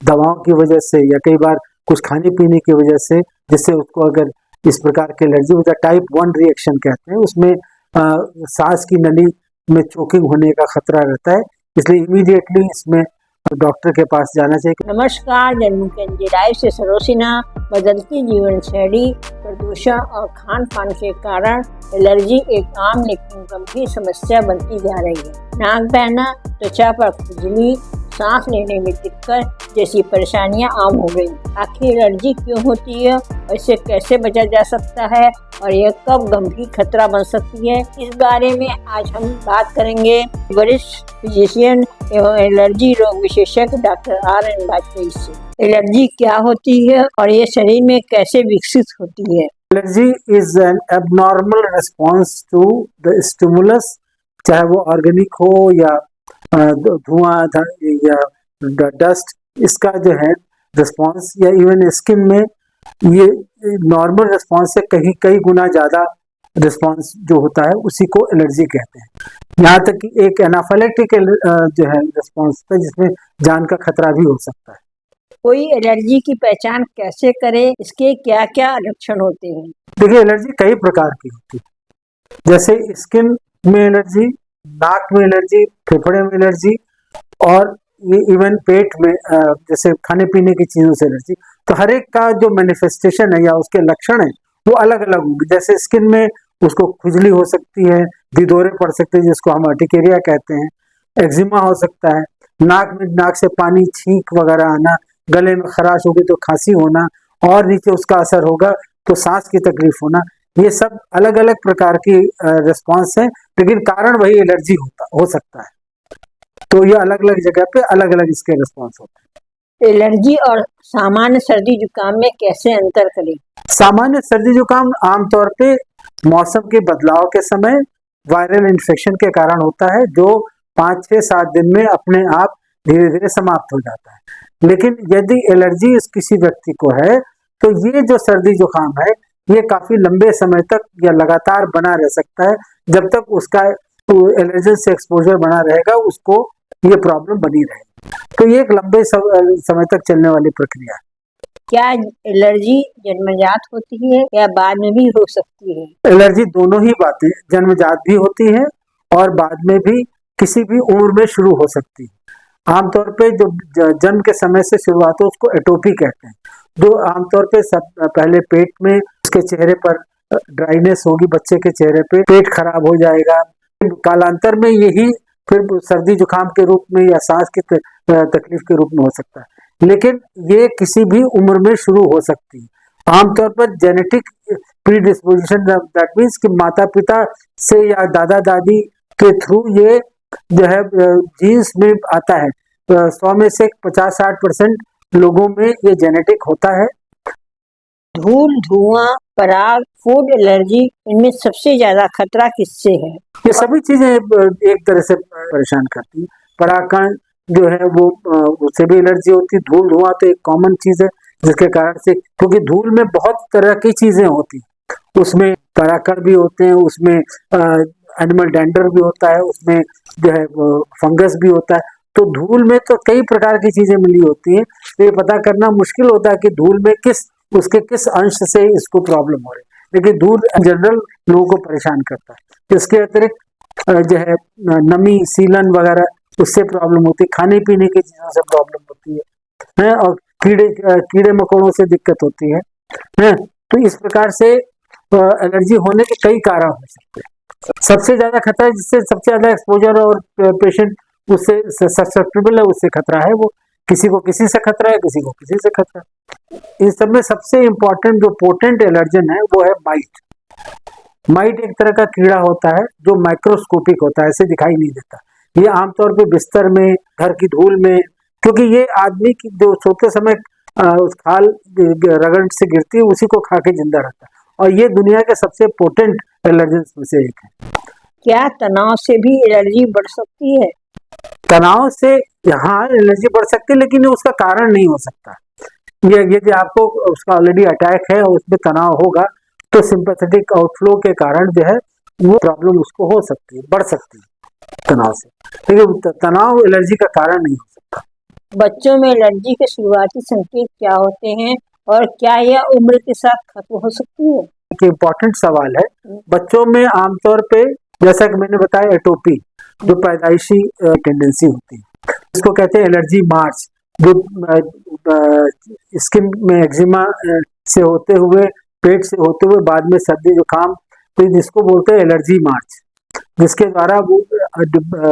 दवाओं की वजह से या कई बार कुछ खाने पीने की वजह से, जिससे उसको अगर इस प्रकार की एलर्जी हो जाए, टाइप 1 रिएक्शन कहते हैं, उसमें सांस की नली में चोकिंग होने का खतरा रहता है। इसलिए इमीडिएटली इसमें डॉक्टर के पास जाना चाहिए। नमस्कार, जन्मू के लाइव से सरोसिना। बदलती जीवन शैली, प्रदूषण और खान पान के कारण एलर्जी एक आम लेकिन गंभीर समस्या बनती जा रही है। नाक बहना, त्वचा पर खुजली, सांस लेने में दिक्कत जैसी परेशानियां आम हो गई। आखिर एलर्जी क्यों होती है और इससे कैसे बचा जा सकता है और यह कब गंभीर खतरा बन सकती है, इस बारे में आज हम बात करेंगे वरिष्ठ फिजिशियन एवं एलर्जी रोग विशेषज्ञ डॉक्टर RN वाजपेयी से। एलर्जी क्या होती है और ये शरीर में कैसे विकसित होती है? Allergy is an abnormal response to the stimulus, चाहे वो ऑर्गेनिक हो या धुआं या डस्ट। इसका जो है रिस्पॉन्स, या इवन स्किन में ये नॉर्मल रिस्पॉन्स से कई गुना ज्यादा रिस्पॉन्स जो होता है उसी को एलर्जी कहते हैं। यहाँ तक कि एक एनाफिलेक्टिक जो है रिस्पॉन्स है जिसमें जान का खतरा भी हो सकता है। कोई एलर्जी की पहचान कैसे करे, इसके क्या क्या लक्षण होते हैं? देखिए, एलर्जी कई प्रकार की होती है, जैसे स्किन में एलर्जी, नाक में एलर्जी, फेफड़े में एलर्जी, और ये इवन पेट में जैसे खाने पीने की चीजों से एलर्जी। तो हर एक का जो मैनिफेस्टेशन है या उसके लक्षण है वो अलग अलग होंगे। जैसे स्किन में उसको खुजली हो सकती है, दिदोरे पड़ सकते हैं जिसको हम अर्टिकेरिया कहते हैं, एक्जिमा हो सकता है, नाक में नाक से पानी, छींक वगैरह आना, गले में खराश होगी तो खांसी होना, और नीचे उसका असर होगा तो सांस की तकलीफ होना। ये सब अलग अलग प्रकार की रिस्पॉन्स है, लेकिन कारण वही एलर्जी हो सकता है। तो ये अलग अलग जगह पे अलग अलग इसके रिस्पॉन्स होते हैं। एलर्जी और सामान्य सर्दी जुकाम में कैसे अंतर करें? सामान्य सर्दी जुकाम आमतौर पे मौसम के बदलाव के समय वायरल इन्फेक्शन के कारण होता है, जो 5-6-7 दिन में अपने आप धीरे धीरे समाप्त हो जाता है। लेकिन यदि एलर्जी किसी व्यक्ति को है तो ये जो सर्दी जुकाम है ये काफी लंबे समय तक या लगातार बना रह सकता है। जब तक उसका एलर्जन से एक्सपोजर बना रहेगा उसको ये प्रॉब्लम बनी रहेगी। तो ये एक लंबे समय तक चलने वाली प्रक्रिया है। क्या एलर्जी जन्मजात होती है या बाद में भी हो सकती है? एलर्जी दोनों ही बातें, जन्मजात भी होती है और बाद में भी किसी भी उम्र में शुरू हो सकती है। आमतौर पे जो जन्म के समय से शुरुआत हो उसको एटोपी कहते हैं। जो आमतौर पे पहले पेट में उसके चेहरे पर ड्राइनेस होगी, बच्चे के चेहरे पे पेट खराब हो जाएगा, कालांतर में यही फिर सर्दी जुकाम के रूप में या सांस की तकलीफ के रूप में हो सकता है। लेकिन ये किसी भी उम्र में शुरू हो सकती है। आमतौर पर जेनेटिक प्रीडिस्पोजिशन, दैट मीन्स कि माता पिता से या दादा दादी के थ्रू ये जो है जीन्स में आता है। 100 में से 50-60% लोगों में ये जेनेटिक होता है। धूल, धुआं, पराग, फूड एलर्जी, इनमें सबसे ज्यादा खतरा किससे है? ये सभी चीजें एक तरह से परेशान करती है। परागकण जो है वो उससे भी एलर्जी होती है। धूल धुआं तो एक कॉमन चीज है जिसके कारण से, क्योंकि धूल में बहुत तरह की चीजें होती हैं, उसमें परागकण भी होते हैं, उसमें एनिमल डेंडर भी होता है, उसमें जो है फंगस भी होता है। तो धूल में तो कई प्रकार की चीजें मिली होती हैं। तो ये पता करना मुश्किल होता है कि धूल में उसके किस अंश से इसको प्रॉब्लम हो रही है। लेकिन धूल जनरल लोगों को परेशान करता है। इसके अतिरिक्त जो है नमी, सीलन वगैरह, उससे प्रॉब्लम होती है। खाने पीने की चीजों से प्रॉब्लम होती है, और कीड़े मकोड़ों से दिक्कत होती है। तो इस प्रकार से एलर्जी होने के कई कारण हो सकते हैं। सबसे ज्यादा खतरा, जिससे सबसे ज्यादा एक्सपोजर और पेशेंट उससे सस्पेक्टेबल है, उससे खतरा है, वो किसी को किसी से खतरा है, किसी को किसी से खतरा है। इन सब में सबसे इम्पोर्टेंट जो पोटेंट एलर्जन है वो है माइट। माइट एक तरह का कीड़ा होता है जो माइक्रोस्कोपिक होता है, ऐसे दिखाई नहीं देता। ये आमतौर पे बिस्तर में, घर की धूल में, क्योंकि ये आदमी की जो सोते समय उस खाल रगड़ से गिरती है उसी को खा के जिंदा रहता है, और ये दुनिया के सबसे पोटेंट एलर्जन में से एक है। क्या तनाव से भी एलर्जी बढ़ सकती है? तनाव से हाँ एलर्जी बढ़ सकती है, लेकिन उसका कारण नहीं हो सकता। यदि आपको उसका ऑलरेडी अटैक है और उसमें तनाव होगा तो सिंपैथेटिक आउटफ्लो के कारण जो है वो प्रॉब्लम उसको हो सकती है, बढ़ सकती है तनाव से। लेकिन तनाव एलर्जी का कारण नहीं हो सकता। बच्चों में एलर्जी के शुरुआती संकेत क्या होते हैं और क्या यह उम्र के साथ खत्म हो सकती है? एक इम्पोर्टेंट सवाल है। बच्चों में आमतौर पे जैसा कि मैंने बताया एटोपी जो पैदाइशी टेंडेंसी होती है, इसको कहते हैं एलर्जी मार्च, जो स्किन में एक्जिमा से होते हुए, पेट से होते हुए बाद में सर्दी जुकाम, तो जिसको बोलते हैं एलर्जी मार्च, जिसके द्वारा वो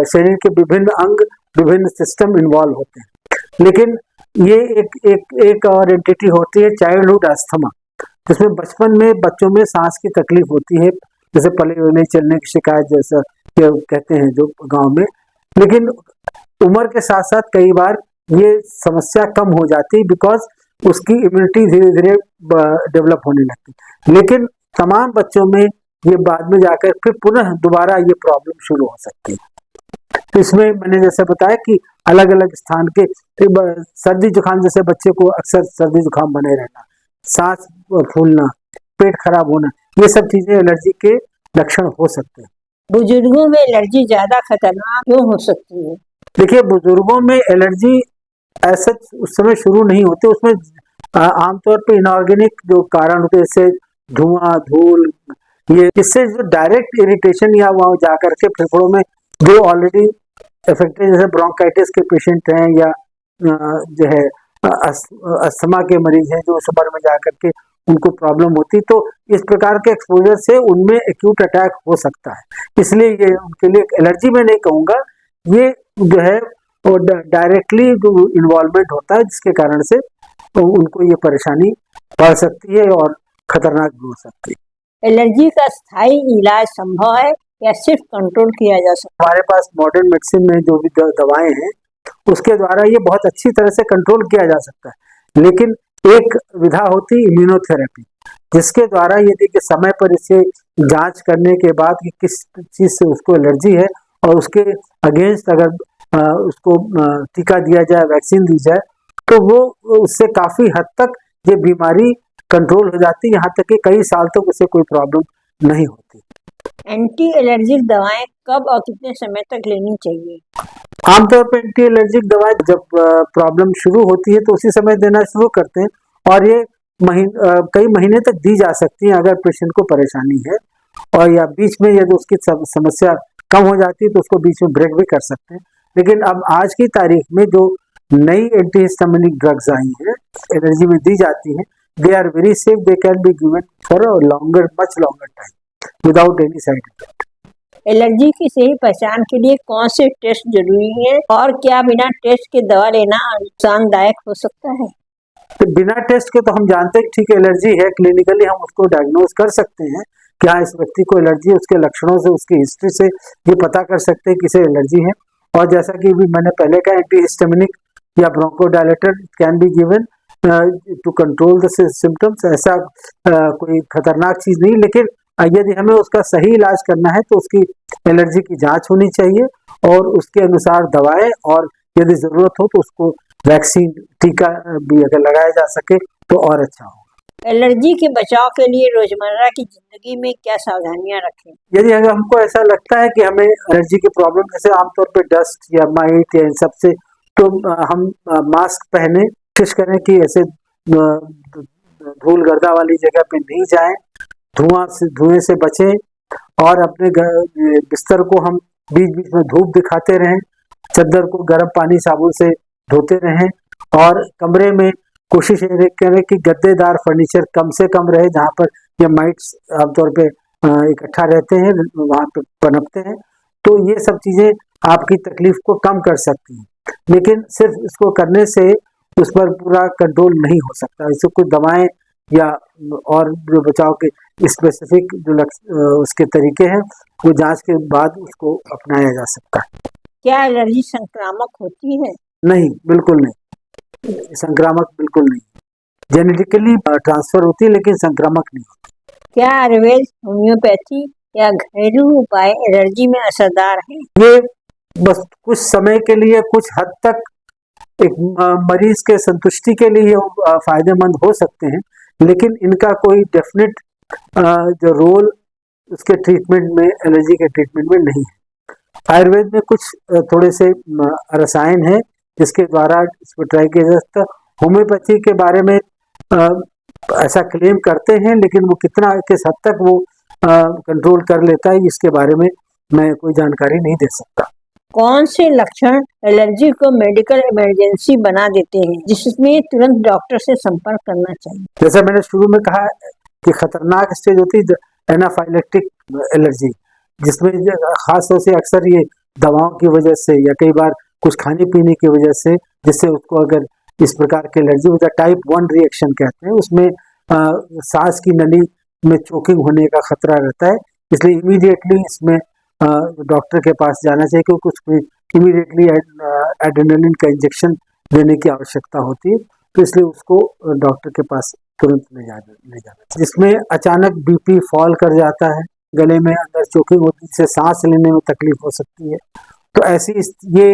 शरीर के विभिन्न अंग, विभिन्न सिस्टम इन्वॉल्व होते हैं। लेकिन ये एक और एंटिटी होती है चाइल्डहुड अस्थमा, जिसमें बचपन में बच्चों में सांस की तकलीफ होती है, जैसे पले हुए नहीं चलने की शिकायत, जैसा कहते हैं जो गांव में। लेकिन उम्र के साथ साथ कई बार ये समस्या कम हो जाती है, बिकॉज उसकी इम्यूनिटी धीरे धीरे डेवलप होने लगती। लेकिन तमाम बच्चों में ये बाद में जाकर फिर पुनः दोबारा ये प्रॉब्लम शुरू हो सकती है। तो इसमें मैंने जैसे बताया कि अलग अलग स्थान के सर्दी जुकाम, जैसे बच्चे को अक्सर सर्दी जुकाम बने रहना, सांस फूलना, पेट खराब होना, ये सब चीजें एलर्जी के लक्षण हो सकते हैं। बुजुर्गों में एलर्जी ज्यादा खतरनाक क्यों हो सकती है? देखिए, बुजुर्गों में एलर्जी ऐसा उस समय शुरू नहीं होती, उसमें आमतौर पे इनऑर्गेनिक जो कारण होते हैं, जैसे धुआं, धूल, ये इससे जो डायरेक्ट इरिटेशन या वहाँ जाकर के फेफड़ों में जो ऑलरेडी इफेक्टेड, जैसे ब्रोंकाइटिस के पेशेंट हैं या जो है अस्थमा के मरीज हैं, जो उस उम्र में जाकर के उनको प्रॉब्लम होती, तो इस प्रकार के एक्सपोजर से उनमें एक्यूट अटैक हो सकता है। इसलिए ये उनके लिए एलर्जी में नहीं कहूँगा, ये जो है वो डायरेक्टली जो इन्वॉल्वमेंट होता है, जिसके कारण से तो उनको ये परेशानी बढ़ सकती है और खतरनाक भी हो सकती है। एलर्जी का स्थायी इलाज संभव है या सिर्फ कंट्रोल किया जा सकता है? हमारे पास मॉडर्न मेडिसिन में जो भी दवाएं हैं, उसके द्वारा ये बहुत अच्छी तरह से कंट्रोल किया जा सकता है। लेकिन एक विधा होती है इम्यूनोथेरेपी, जिसके द्वारा यदि कि समय पर इसे जांच करने के बाद कि किस चीज से उसको एलर्जी है और उसके अगेंस्ट अगर उसको टीका दिया जाए, वैक्सीन दी जाए, तो वो उससे काफी हद तक ये बीमारी कंट्रोल हो जाती है, यहाँ तक कि कई साल तक उसे कोई प्रॉब्लम नहीं होती। एंटी एलर्जिक दवाएं कब और कितने समय तक लेनी चाहिए? आमतौर पर एंटी एलर्जिक दवाएं जब प्रॉब्लम शुरू होती है तो उसी समय देना शुरू करते हैं, और ये कई महीने तक दी जा सकती है अगर पेशेंट को परेशानी है, और या बीच में यदि उसकी समस्या कम हो जाती है तो उसको बीच में ब्रेक भी कर सकते हैं। लेकिन अब आज की तारीख में जो नई एंटीहिस्टामिनिक ड्रग्स आई हैं, एलर्जी में दी जाती हैं, they are very safe, they can be given for a longer, much longer time without any side effect. Allergy की सही पहचान के लिए कौन से टेस्ट जरूरी है और क्या बिना टेस्ट के दवा लेना नुकसानदायक हो सकता है? तो बिना टेस्ट के तो हम जानते हैं ठीक है एलर्जी है, क्लिनिकली हम उसको डायग्नोज कर सकते हैं कि हाँ इस व्यक्ति को एलर्जी है, उसके लक्षणों से, उसकी हिस्ट्री से ये पता कर सकते हैं किसे एलर्जी है। और जैसा कि भी मैंने पहले कहा, एंटीहिस्टामिनिक या bronchodilator can be given to control the symptoms. ऐसा कोई खतरनाक चीज नहीं, लेकिन यदि हमें उसका सही इलाज करना है तो उसकी एलर्जी की जांच होनी चाहिए और उसके अनुसार दवाएं, और यदि जरूरत हो तो उसको वैक्सीन, टीका भी अगर लगाया जा सके तो और अच्छा हो। एलर्जी के बचाव के लिए रोजमर्रा की जिंदगी में क्या सावधानियां रखें? यदि अगर हमको ऐसा लगता है कि हमें एलर्जी की प्रॉब्लम, जैसे आमतौर पे डस्ट या माइट या इन सब से, तो हम मास्क पहने, कोशिश करें कि ऐसे धूल गर्दा वाली जगह पे नहीं जाएं, धुएं से बचें, और अपने बिस्तर को हम बीच बीच में धूप दिखाते रहें, चादर को गर्म पानी साबुन से धोते रहें, और कमरे में कोशिश ये करें कि गद्देदार फर्नीचर कम से कम रहे, जहाँ पर ये माइट्स आमतौर पे इकट्ठा रहते हैं, वहाँ पे पनपते हैं। तो ये सब चीजें आपकी तकलीफ को कम कर सकती हैं, लेकिन सिर्फ इसको करने से उस पर पूरा कंट्रोल नहीं हो सकता। इससे कुछ दवाएं या और जो बचाव के स्पेसिफिक जो उसके तरीके हैं, वो जांच के बाद उसको अपनाया जा सकता है। क्या एलर्जी संक्रामक होती है? नहीं, बिल्कुल नहीं, संक्रामक बिल्कुल नहीं। जेनेटिकली ट्रांसफर होती है लेकिन संक्रामक नहीं होती। क्या आयुर्वेद, होम्योपैथी या घरेलू उपाय एलर्जी में असरदार हैं? ये बस कुछ समय के लिए, कुछ हद तक एक मरीज के संतुष्टि के लिए फायदेमंद हो सकते हैं, लेकिन इनका कोई डेफिनेट जो रोल उसके ट्रीटमेंट में, एलर्जी के ट्रीटमेंट में नहीं है। आयुर्वेद में कुछ थोड़े से रसायन हैं जिसके द्वारा इसको ट्राई किया जा सकता है। होम्योपैथी के बारे में ऐसा क्लेम करते हैं, लेकिन वो कितना किस हद तक वो कंट्रोल कर लेता है इसके बारे में मैं कोई जानकारी नहीं दे सकता। कौन से लक्षण एलर्जी को मेडिकल इमरजेंसी बना देते हैं जिसमें तुरंत डॉक्टर से संपर्क करना चाहिए? जैसा मैंने शुरू में कहा कि खतरनाक स्टेज होती है एनाफाइलेक्टिक एलर्जी, जिसमें खास तौर से अक्सर ये दवाओं की वजह से या कई बार कुछ खाने पीने की वजह से, जिससे उसको अगर इस प्रकार की एलर्जी हो जाए, टाइप 1 रिएक्शन कहते हैं, उसमें सांस की नली में चोकिंग होने का खतरा रहता है। इसलिए इमीडिएटली इसमें डॉक्टर के पास जाना चाहिए, क्योंकि कुछ इमीडिएटली एड्रेनलिन का इंजेक्शन देने की आवश्यकता होती है, तो इसलिए उसको डॉक्टर के पास तुरंत ले जाना। जिसमें अचानक बीपी फॉल कर जाता है, गले में अंदर चोकिंग होती है, जिससे सांस लेने में तकलीफ हो सकती है, तो ऐसी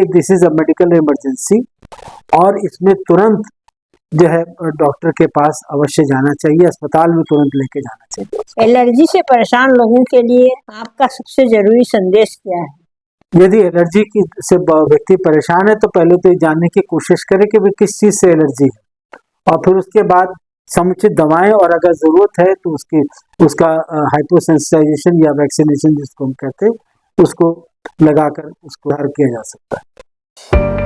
this is a medical emergency, और इसमें तुरंत जो है डॉक्टर के पास अवश्य जाना चाहिए, अस्पताल में तुरंत लेके जाना चाहिए। एलर्जी से परेशान लोगों के लिए आपका सबसे जरूरी संदेश क्या है? यदि एलर्जी की से व्यक्ति परेशान है तो पहले तो ये जानने की कोशिश करे कि भाई किस चीज़ से एलर्जी है, और फिर उसके बाद समुचित दवाएं, और अगर ज़रूरत है तो उसका हाइपोसेंसिटाइजेशन या वैक्सीनेशन जिसको हम कहते हैं, उसको लगाकर उसको हल किया जा सकता है।